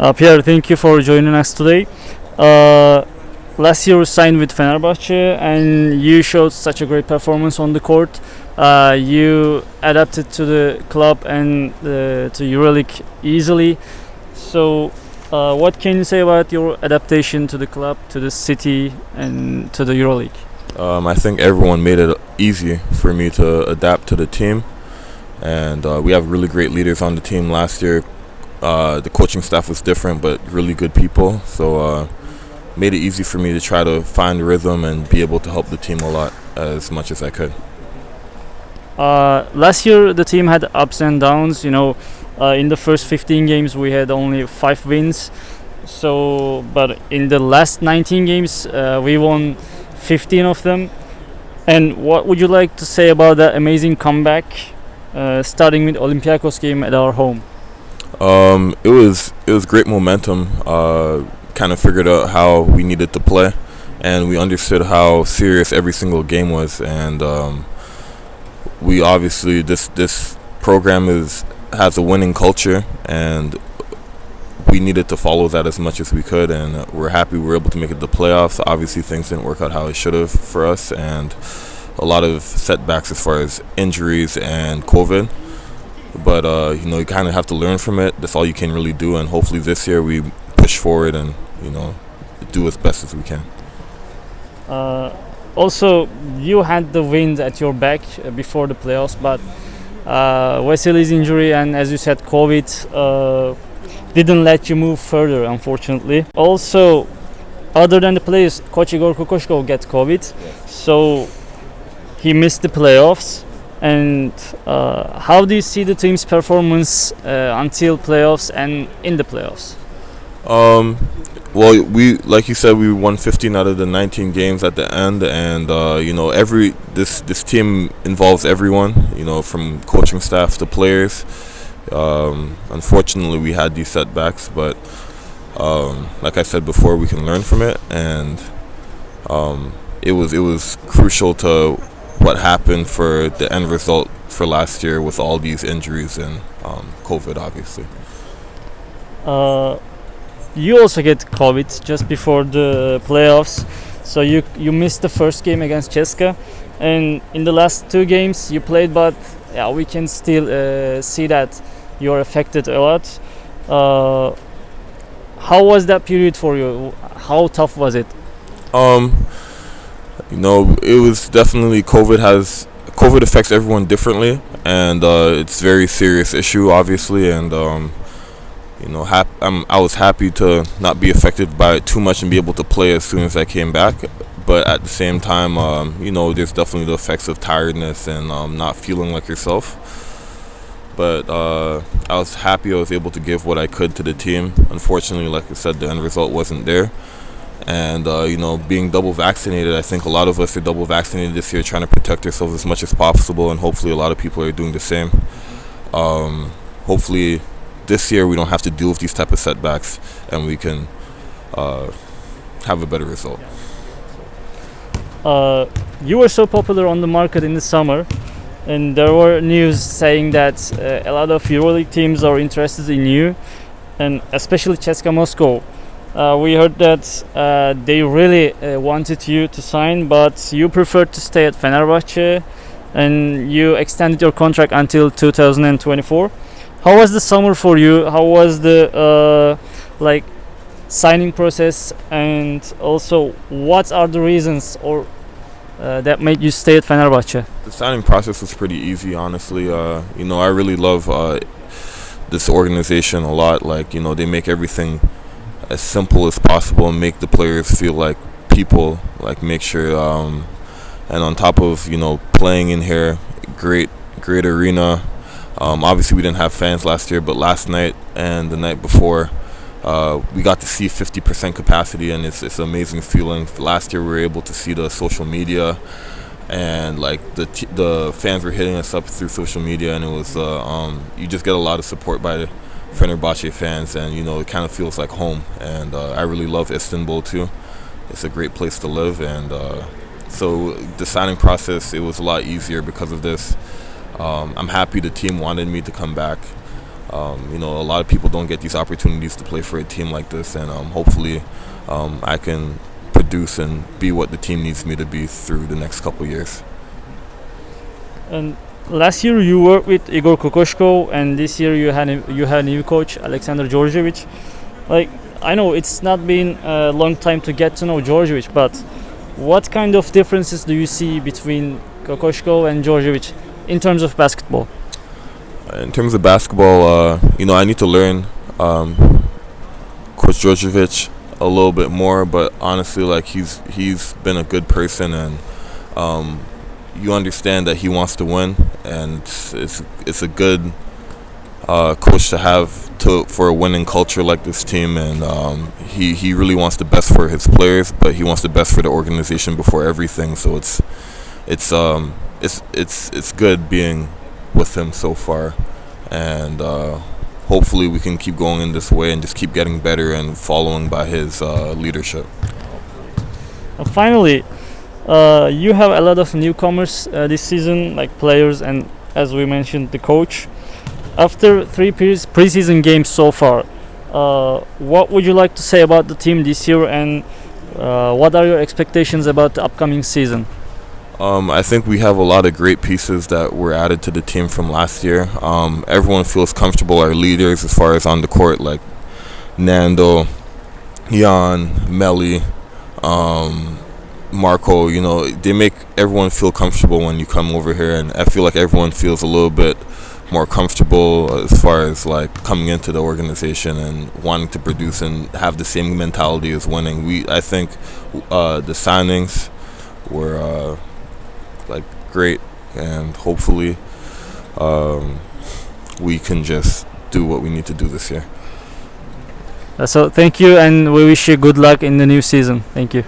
Pierre, thank you for joining us today. Uh, Last year you signed with Fenerbahçe and you showed such a great performance on the court. You adapted to the club and to EuroLeague easily. So, what can you say about your adaptation to the club, to the city, and to the EuroLeague? I think everyone made it easy for me to adapt to the team, and we have really great leaders on the team. Last year, the coaching staff was different, but really good people. So made it easy for me to try to find rhythm and be able to help the team a lot as much as I could. Last year the team had ups and downs. In the first 15 games we had only 5 wins. So, but in the last 19 games we won 15 of them. And what would you like to say about that amazing comeback, starting with Olympiacos game at our home? It was great momentum. Kind of figured out how we needed to play, and we understood how serious every single game was. And we obviously this program has a winning culture, and we needed to follow that as much as we could. And we're happy we were able to make it to the playoffs. Obviously, things didn't work out how it should have for us, and a lot of setbacks as far as injuries and COVID. But you kind of have to learn from it. That's all you can really do. And hopefully this year we push forward and do as best as we can. Also, you had the wind at your back before the playoffs, but Vasili's injury and, as you said, COVID didn't let you move further, unfortunately. Also, other than the players, Coach Igor Kokoshkov got COVID, so he missed the playoffs. And how do you see the team's performance until playoffs and in the playoffs? Well, like you said, we won 15 out of the 19 games at the end, and this team involves everyone, from coaching staff to players. Unfortunately, we had these setbacks, but like I said before, we can learn from it, and it was crucial to what happened for the end result for last year with all these injuries and COVID, obviously. You also get COVID just before the playoffs, so you missed the first game against Ceska, and in the last 2 games you played, but yeah, we can still see that you're affected a lot. How was that period for you? How tough was it? It was definitely COVID affects everyone differently, and it's a very serious issue, obviously, and I was happy to not be affected by it too much and be able to play as soon as I came back. But at the same time, there's definitely the effects of tiredness and not feeling like yourself. But I was happy I was able to give what I could to the team. Unfortunately, like I said, the end result wasn't there. And, being double vaccinated, I think a lot of us are double vaccinated this year, trying to protect ourselves as much as possible. And hopefully a lot of people are doing the same. Hopefully this year we don't have to deal with these type of setbacks, and we can have a better result. You were so popular on the market in the summer, and there were news saying that a lot of EuroLeague teams are interested in you, and especially CSKA Moscow. We heard that they really wanted you to sign, but you preferred to stay at Fenerbahçe, and you extended your contract until 2024. How was the summer for you? How was the signing process, and also what are the reasons that made you stay at Fenerbahçe? The signing process was pretty easy, honestly. I really love this organization a lot. They make everything as simple as possible and make the players feel like people. Make sure, and on top of playing in here, great arena. Obviously, we didn't have fans last year, but last night and the night before, we got to see 50% capacity, and it's an amazing feeling. Last year, we were able to see the social media, and the fans were hitting us up through social media, and it was you just get a lot of support by the Fenerbahçe fans, and it kind of feels like home. And I really love Istanbul too. It's a great place to live, and so the signing process, it was a lot easier because of this. I'm happy the team wanted me to come back. You know, a lot of people don't get these opportunities to play for a team like this, and hopefully I can produce and be what the team needs me to be through the next couple years. And last year you worked with Igor Kokoshko, and this year you had a new coach, Alexander Georgievich. Like, I know it's not been a long time to get to know Georgievich, but what kind of differences do you see between Kokoshko and Georgievich in terms of basketball? In terms of basketball, you know, I need to learn Coach Georgievich a little bit more, but honestly, like, he's been a good person, and you understand that he wants to win, and it's a good coach to have for a winning culture like this team, and he really wants the best for his players, but he wants the best for the organization before everything. So it's good being with him so far, and hopefully we can keep going in this way and just keep getting better and following by his leadership. Finally, you have a lot of newcomers this season, like players and, as we mentioned, the coach. After 3 preseason games so far, what would you like to say about the team this year, and what are your expectations about the upcoming season? I think we have a lot of great pieces that were added to the team from last year. Everyone feels comfortable. Our leaders, as far as on the court, like Nando, Jan, Melly, Marco, you know, they make everyone feel comfortable when you come over here, and I feel like everyone feels a little bit more comfortable as far as like coming into the organization and wanting to produce and have the same mentality as winning. I think the signings were like great, and hopefully we can just do what we need to do this year. So thank you, and we wish you good luck in the new season. Thank you.